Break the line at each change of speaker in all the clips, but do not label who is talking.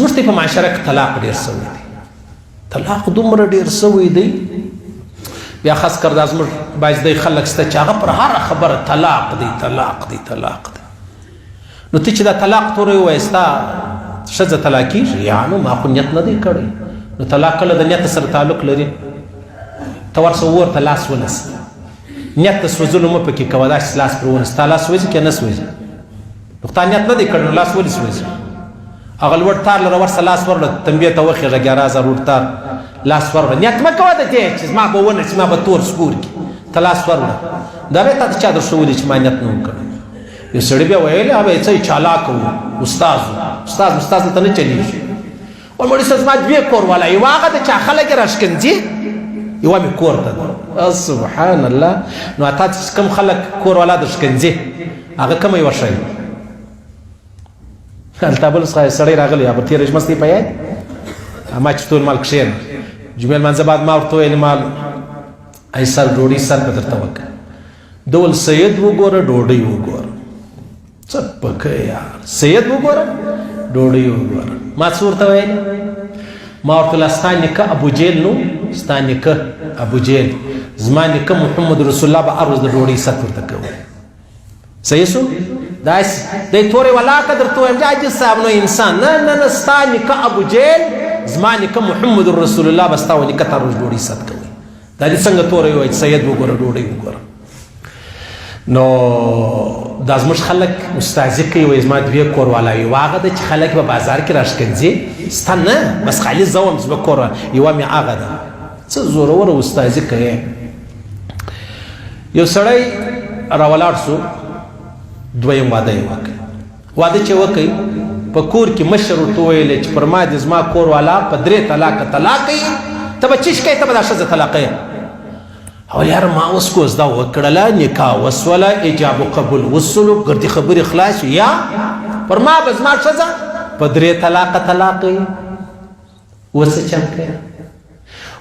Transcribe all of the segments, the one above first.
زموږ ته په معاشره کې طلاق ډېر سوی دی طلاق دومره ډېر سوی دی بیا خاص کر دا زموږ باعزدی خلک شته چې هغه پر هره خبره طلاق دی طلاق دی طلاق دی نو ته چې دا طلاق توری ووایې ستا ښځه طلاق کېږي یا نو ما خو نیت نه دی کړی نو طلاق کله د نیت سره تعلق لري ته ورسه اور ته لاس ونیسه نیت د سوځلو مه پکې کوه داسې لاس پرې ونیسه ستا لاس سوځي که نه سوځي نو ستا نیت نه دی کړی نو لاس ولې سوځي هغه لوړ تار لره ورسه لاس ورله تنبیې ته وخېږه 11000 لوړ تار لاس ورله نیت مه کوه د دې چې زما به ونیسي ما به تور سپور کړي ته لاس ورله دا به تا ته چا درښودي چې ما نیت نه و کړی یو سړي بیا ویلې هغه څه چالاک و استاد ته نه چلیږي او مړي صاحب زما دوې کور والا یو هغه د چا خلک یې راښکنځي یوه مې کور ته ده سبحان الله نو تا چې کوم خلک کور والا د ښکنځي هغه کومه یوه شی هلته بل سړی راغلی هغه تېره ژمستې په یاد ما چې ټول مال کښېنه جمعې لمانځه بعد ما ورته ویل مال ای سر ډوډۍ سر په درته وکړه دول سید وګوره ډوډۍ وګوره څه پکې یار سید وګوره ډوډۍ وګوره ما څه ورته ویل ما ورته ویل ستا نیکه ابوجهل نو ستا نیکه ابوجهل زما نیکه محمد رسول الله به هر ورځ د ډوډۍ ست ورته کوي صحیح شو داسې دی تورې ولاکه درته وایم عاجز صاحب نو انسان نه نه ستا نیکه ابوجهل زما نیکه محمد رسول الله به ستا و نیکه ته هر ورځ ډوډۍ ست کوي دا دې څنګه تورې ووایي سید وګوره ډوډۍ وګوره نو دا زموږ خلک استازي کوي وایي زما دوې کور والا یو هغه ده چې خلک به بازار کې راښکنځي ستا نه بس خالي زه وم چې به کور یوه مې هغه ده څه زوروره استازي کوي یو سړی راولاړ سو دویم واده یې وکړ واده چې وکړ په کور کې مشر ورته وویلې چې پر ما دې زما کور والا په 3 طلاقه طلاق کوي ته به چیش کوې ته به دا ښځه طلاقوې او یار ما اوس کوزده وکړله نکاح وسوله ایجاب و قبول وسلو ګردې خبرې خلاص یا پر ما به زما ښځه په 3 طلاقه طلاق کوي اوس څه چم کوي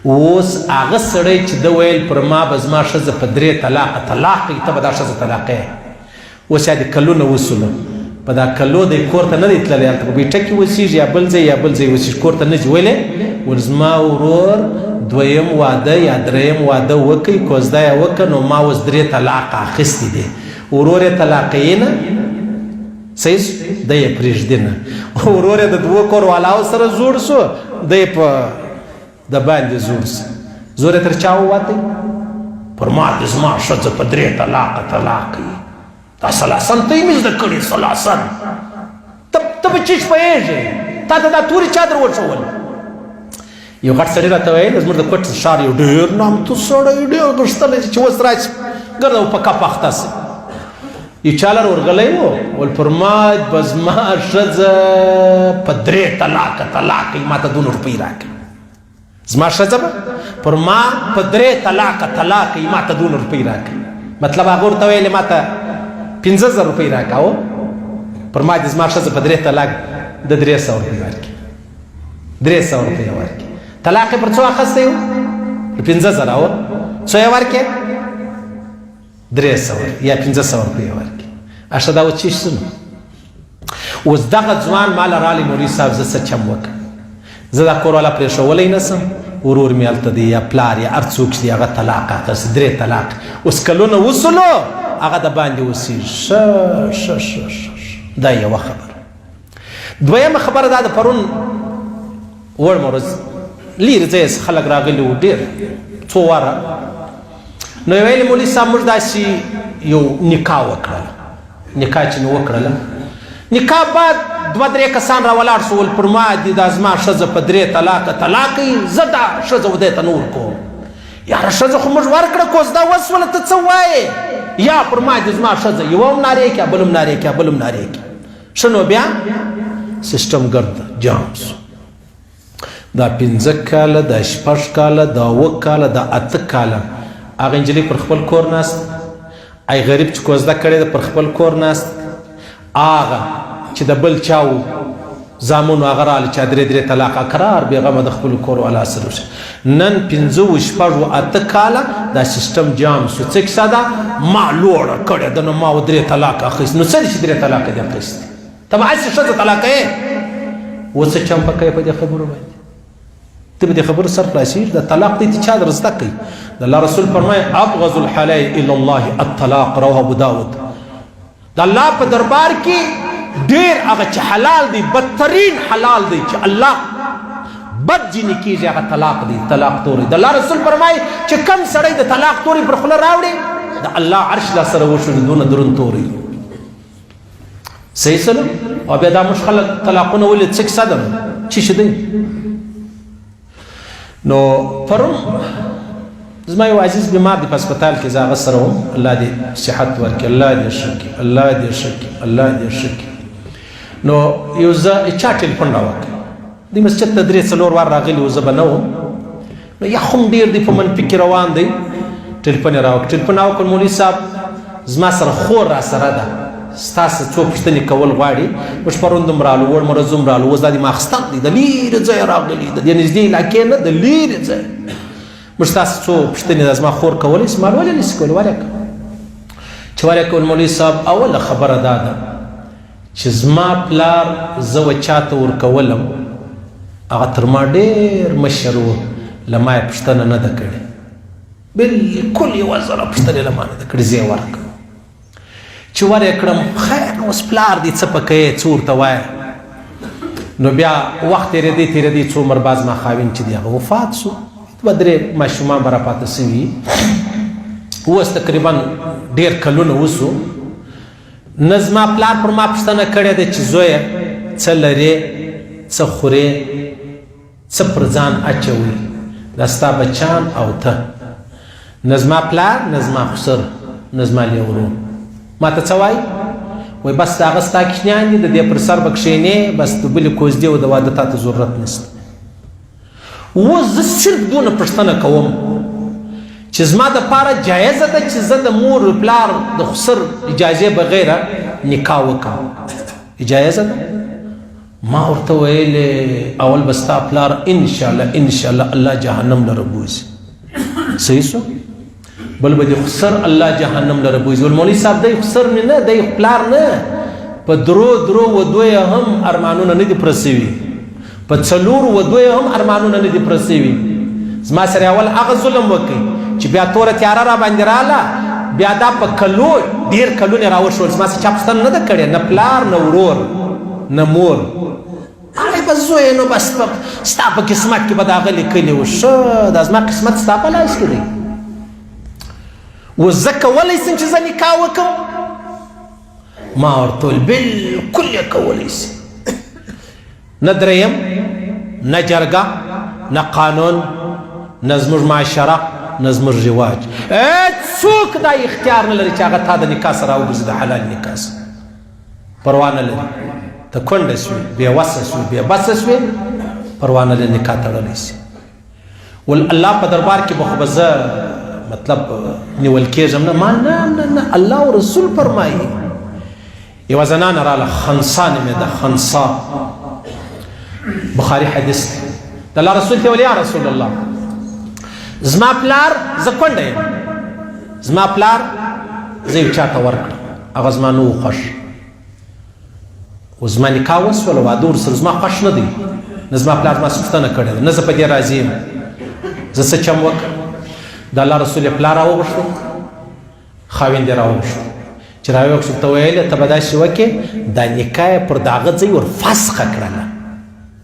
اوس هغه سړی چې ده ویل پر ما به زما ښځه په 3 طلاقه طلاق کوي ته به دا ښځه طلاقوې اوس یا د کلونه وسلو په دا کلو دی کور ته نه دی تللی هلته په بیټه کې اوسېږي یا بل ځای اوسېږي کور ته نه ځي ولې ول زما ورور دویم واده یا دریم واده وکړي کوزده یې وکړه نو ما اوس 3 طلاق اخیستې دي ورور یې طلاقوي نه صحیح دی یې پرېږدي نه ورور یې د 2 کور والاو سره زوړ سو دی یې په د باندې زوړ سو زور یې تر چا ووتی پر ما دې زما ښځه په 3 طلاقه طلاق کوي دا سلاسن ته یې مې زده کړي سلاسن ته به چیش پوهېږې تا ته دا تورې چا در وښول یو غټ سړي راته ویل زموږ د کوټ ښار یو ډېر نامتو سړی ډېر غښتلی چې اوس راشي ګرده په کپ اخته سي یو چالر ورغلی و ول پر ما به زما ښځه په 3 طلاقه طلاق کوي ما ته 2 روپۍ راکړي زما ښځه به پر ما په 3 طلاقه طلاق کوي ما ته 2 روپۍ راکړي مطلب هغه ورته ویلې ما ته 15000 روپۍ راکړه پر ما دې زما ښځه په 3 طلاق د 300 روپۍ ورکړي 300 روپۍ ورکړي طلاق پر څو اخیستی و 15000 او څو یې ورکړې 300 یا 500 روپۍ یې ورکړي اشه دا اوس چی شو اوس دغه ځوان ما له رالی مولوي صاحب زه څه چم وکړم زه دا کور والا پرېښولی نه سم ورور مې هلته دی یا پلار یا هر څوک چې دی هغه طلاق اخیست 3 طلاق اوس کلونه وسلو هغه د باندې اوسېږي ښه دا یوه خبره دویمه خبره دا د پرون وړمه ورځ لیر ځای خلک راغلي وو ډېر څو واره نو یې ویلې مولوي صاحب موږ داسې یو نکاح وکړله نکاح چې مې وکړله نکاح بعد 2-3 کسان راولاړ سول پر ما دي دا زما ښځه په 3 طلاقه طلاق کوي زه دا ښځه ودی ته نه ورکوم یاره ښځه خو موږ ورکړه کوزده وسوله ته څه وایې یا پر ما دي زما ښځه یوه هم نارې کړه بل هم نارې کړه بل هم نارې کړه ښه نو بیا سیسټم ګرده جام سو دا 15 کاله دا 6 کاله دا 9 کاله دا 8 کاله هغه نجلۍ پر خپل کور ناست ای غریب چې کوزده کړې ده پر خپل کور ناست هغه چې د بل چاو زامنو هغه راله چا 3 طلاق اقرار بېغمه د خپلو کور والا سره نن 15 شپږ 8 کاله دا سیسټم جام شو څه کیسه ده ما لوړه کړې ده نو ما 3 طلاق اخیست نو څه دي چې 3 طلاق دې اخیستې ته به هسې ښځه طلاقوې اوس څه چمپه کوي په دې خبرو باندې ته به دې خبرو سر خلاصېږي د طلاق دی چا در زده کوي د الله رسول فرمایي ابغض الحلال الی الله الطلاق رواه ابو داود د الله په دربار کې ډېر هغه چې حلال دی بدترین حلال دی چې الله بد جنې کېږي هغه طلاق دی طلاق توري د الله رسول فرمایي چې کم سړی د طلاق توري پر خوله راوړي د الله عرش لا سره وشو دونه دروند توري صحیح سلام او بیا دا موږ خلک طلاقونه ولې څه کیسه ده چې څه دی نو پرون زما یو عزیز بیمار دی په هسپتال کې زه هغه سره وم الله دې صحت ورکړي الله دې ښه کړي الله دې ښه کړي الله دې ښه کړي نو یو زه چا ټلیفون راوکړ د مسجد ته 3-4 وار راغلی و زه به نه وم نو یا خو ډېر دی په منفي کې روان دی ټلیفون یې راوکړ ټلیفون راوکړ مولوي صاحب زما سره خور را سره ده ستاسو څو پوښتنې کول غواړي موږ پرون دوم رالو وړ مرز هم رالو اوس دا د ماخستان دی د لرې ځایه راغلي د دې نږدې علاقې نه د لرې ځایه موږ ستاسو څو پوښتنې د زما خور کولی شي ما ولې نشي کولی ولې چې ولې کول مولوي صاحب اوله خبره دا ده چې زما پلار زه و چاته ورکولم هغه تر ما ډېر مشر و له ما یې پوښتنه نه ده کړې بالکل یوه زره پوښتنې له ما نه ده کړې زه یې ورکړم چې ور یې کړم خیر نو اوس پلار دې څه په کوې څه ورته وایه نو بیا وخت تېرېدی څو عمر بعد زما خاوند چې دی هغه وفات شو 2-3 ماشومان به راپاته سوي اوس تقریبا ډېر کلونه وسو نه زما پلار پر ما پوښتنه کړې ده چې زویه څه لرې څه خورې څه پر ځان اچوي دا ستا بچان او ته نه زما پلار نه زما خسر نه زما لیورو ما ته څه وایي وایي بس د هغه ستا کوچنیان دي د دې پر سر به کښېنې بس د بلې کوزدې او د واده تا ته ضرورت نشته اوس زه صرف دونه پوښتنه کوم چې زما دپاره جایزه ده چې زه د مور پلار د خسر اجازې بغیره نکاح وکړم اجازه ده ما ورته ویلې اول به ستا پلار انشاءالله الله جهنم لره بوځي صحیح شو بل به د خسر الله جهنم لره بوځي مولوي صاحب دی خسر مې نه دی پلار نه په درو ودو یې هم ارمانونه نه دي پوره سوي په 4 ودو یې هم ارمانونه نه دي پوره سوي زما سره اول هغه ظلم وکړي چې بیا توره تیاره را باندې راله بیا دا په کلو ډېر کلونه راوشول زما څه چا پوښتنه نه ده کړې نه پلار نه ورور نه مور هغې به زویې نو بس ستا په قسمت کې به د هغه لیکلي و ښه دا زما قسمت ستا په لاس کې دی اوس زه کولی شم چې زه نکاح وکړم ما ورته ویل بلکل یې کولی شي نه دریم نه جرګه نه قانون نه زموږ معاشره نه زموږ رواج څوک دا اختیار نه لري چې هغه تا د نکاح سره راوګرځي د حلال نکاح سره پروا نه لري ته کونډه شوې بېوسه شوې بېبسه شوې پروا نه لري نکاح تړلی شي ول الله په دربار کې به خو به زه مطلب نیول کېږم نه ما نه الله او رسول فرمایي یوه زنانه راله خنسا نومې ده خنسا بخاري حدیث دی د الله رسول ته ویل یا رسول الله زما پلار زه کونډه یم زما پلار زه یو چا ته ورکړم هغه زما نه و خوښ و زما نکاح وسوله واده ورسره زما خوښ نه دی نه زما پلار زما څه پوښتنه کړې ده نه زه په دې راضي یم زه څه چم وکړم د الله رسول یې پلار راوغوښتو خاوند یې راوغوښتو چې راوغوښتو ته ویلې ته به داسې وکړې دا نکاح یې پر د هغه ځای ور فسخه کړله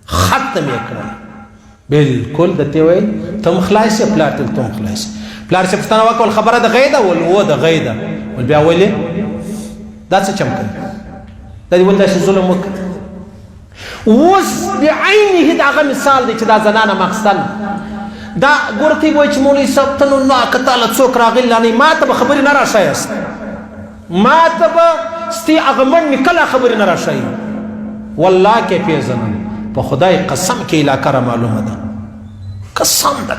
ختم یې کړله بالکل درته ویل ته هم خلاص یې پلار ته ته هم خلاص پلار چې پوښتنه وکړل خبره د غی ده ول و د غی ده ول بیا ولې دا څه چم کوي دا دې ول داسې ظلم وکړه اوس بعینه د هغه مثال دی چې دا زنانه مقصد دا ګورته وای چې مولوي صاحب ته نو که تاله څوک راغلی لانې ما ته به خبرې نه راښایاست ما ته به ستې هغه منډې کله خبرې نه راښایي والله کې پېژنم په خدای قسم کې علاقه را معلومه ده قسم ده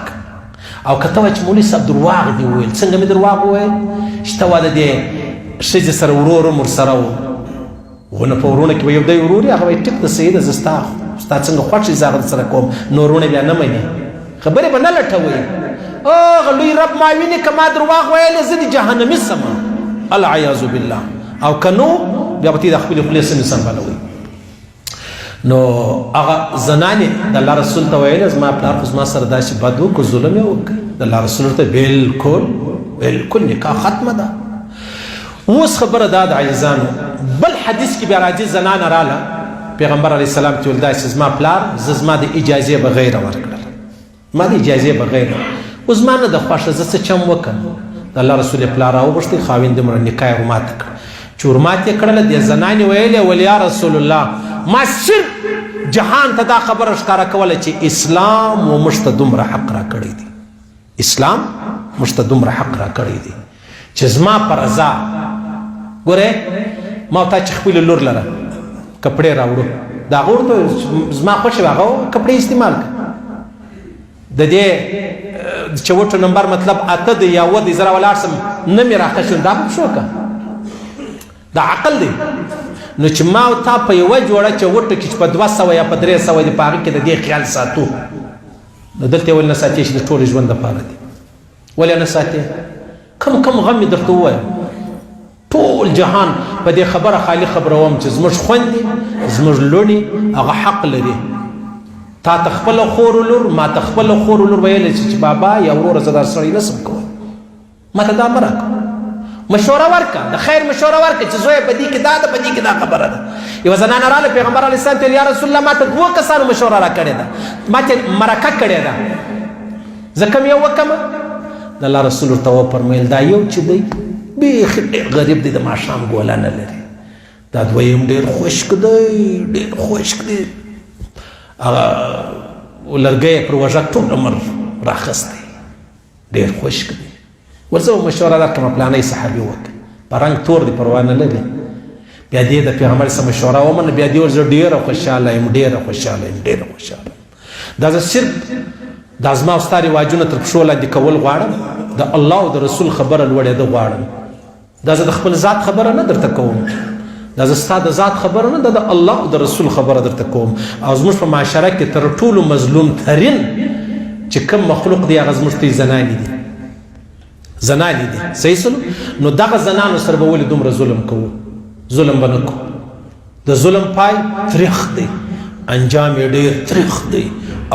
او که ته وایې چې مولوي صاحب درواغ دې وویل څنګه مې درواغ وویل چې ته واده دې ښځې سره ورور هم ورسره و ونه په ورونه کې به یو دی ورور هغه وایي ټیک ده صحیح ده زه ستا څنګه خوښ یې زه هغه سره کوم نو ورونه بیا نه مني خبرې به نه لټوي هغه لوی رب ما ویني که ما درواغ ویلې زه د جهنمي سمه العیاذ بالله او که نو بیا به تی د خپلې خولې سمې سنبالوئ نو هغه زنانې د الله رسول ته ویل زما پلار خو زما سره داسې بد وکړو ظلم یې وکړ د الله رسول ته بالکل نکاح ختمه ده. اوس خبره دا د عزیزانو بل حدیث کې بیا راځي زنانه راله پیغمبر علیه السلام ته ویل داسې زما پلار زما د اجازې بغیر ورکړل ما د اجازې بغیر اوس ما نه د خوښه زه څه چم وکړم د الله رسول پلار راوغوښتی خاوند مړه نکاح یې ورماته کړه چې ورماته یې کړله دې زنانې ویلې ول یا رسول الله ما صرف جهان ته دا خبره ښکاره کوله چې اسلام و موږ ته دومره حق را کړی دی اسلام موږ ته دومره حق را کړی دی چې زما په رضا ګورې ما ته چې خپله لور لره کپړې راوړو د هغه ورته زما خوښې وه هغه کپړې استعمال کړه د دې چوټو نمبر مطلب اته دی یا اووه دی زه راولاړ سم نه مې راخښون دا به شو که دا عقل دی نو چې ما او تا په یوه جوړه چوټو کې چې په 200 یا په 300 دی په هغې کې د دې خیال ساتو نو دلته یې ولې نه ساتې چې د ټول ژوند دپاره دی ولې نه ساتې کم غم مې درته ووایم ټول جهان په دې خبره خالي خبروم چې زموږ خویندې زموږ لوڼې هغه حق لري تا ته خپله خور لور ما ته خپله خور لور ویلی چې بابا یا وروره زه دا سړی نسم کوی ما ته دا مه راکوه مشوره ورکه د خیر مشوره ورکه چې زویه په دې کې دا ده په دې کې دا خبره ده یوه زنانه راله پیغمبر علیه السلام ته یا رسول الله ما ته 2 کسانو مشوره راکړې ده ما ته مرکه کړې ده زه کوم یو وکړمه د الله رسول ورته وفرمیل دا یو چې دی بیخي ډېر غریب دی د ماښام ګوله نه لري دا دویم ډېر خشک دی ډېر خشک دی هغه لرګی پر وژه ټول عمر راخستی ډېر خشک دی ورزه به مشوره درکړم پلانی صحابي وکړه په رنګ تور دی پروا نه لري بیا دې د پیغمبر سره مشوره ومنه بیا دې ور زه ډېره خوشحاله یم ډېره خوشحاله دا زه صرف دا زما او ستا رواجونه تر پښو لاندې کول غواړم د الله او د رسول خبره لوړېده غواړم دا زه د خپل ذات خبره نه درته کوم دا زه ستا د ذات خبره نه د الله او د رسول خبره درته کوم او زموږ په معاشره کې تر ټولو مظلوم ترین چې کوم مخلوق دی هغه زموږ ته زنانې دي صحیح سلو نو دغه زنانو سره به ولې دومره ظلم کوو ظلم به نه کوو د ظلم پای تریخ دی انجام یې ډېر تریخ دی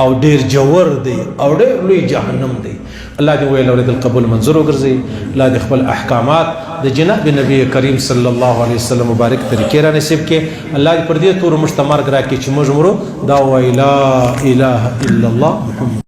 او ډېر جوور دی او ډېر لوی جهنم دی الله دې ویل اورېدل قبول منظور وګرځوي الله دې خپل احکامات د جناب نبی کریم صلی الله علیه وسلم مبارک طریقې را نصیب کړي الله دې پر دې تورو موږ ته مرګ راکړي چې موږ مرو دا وایي لا اله الا الله محمد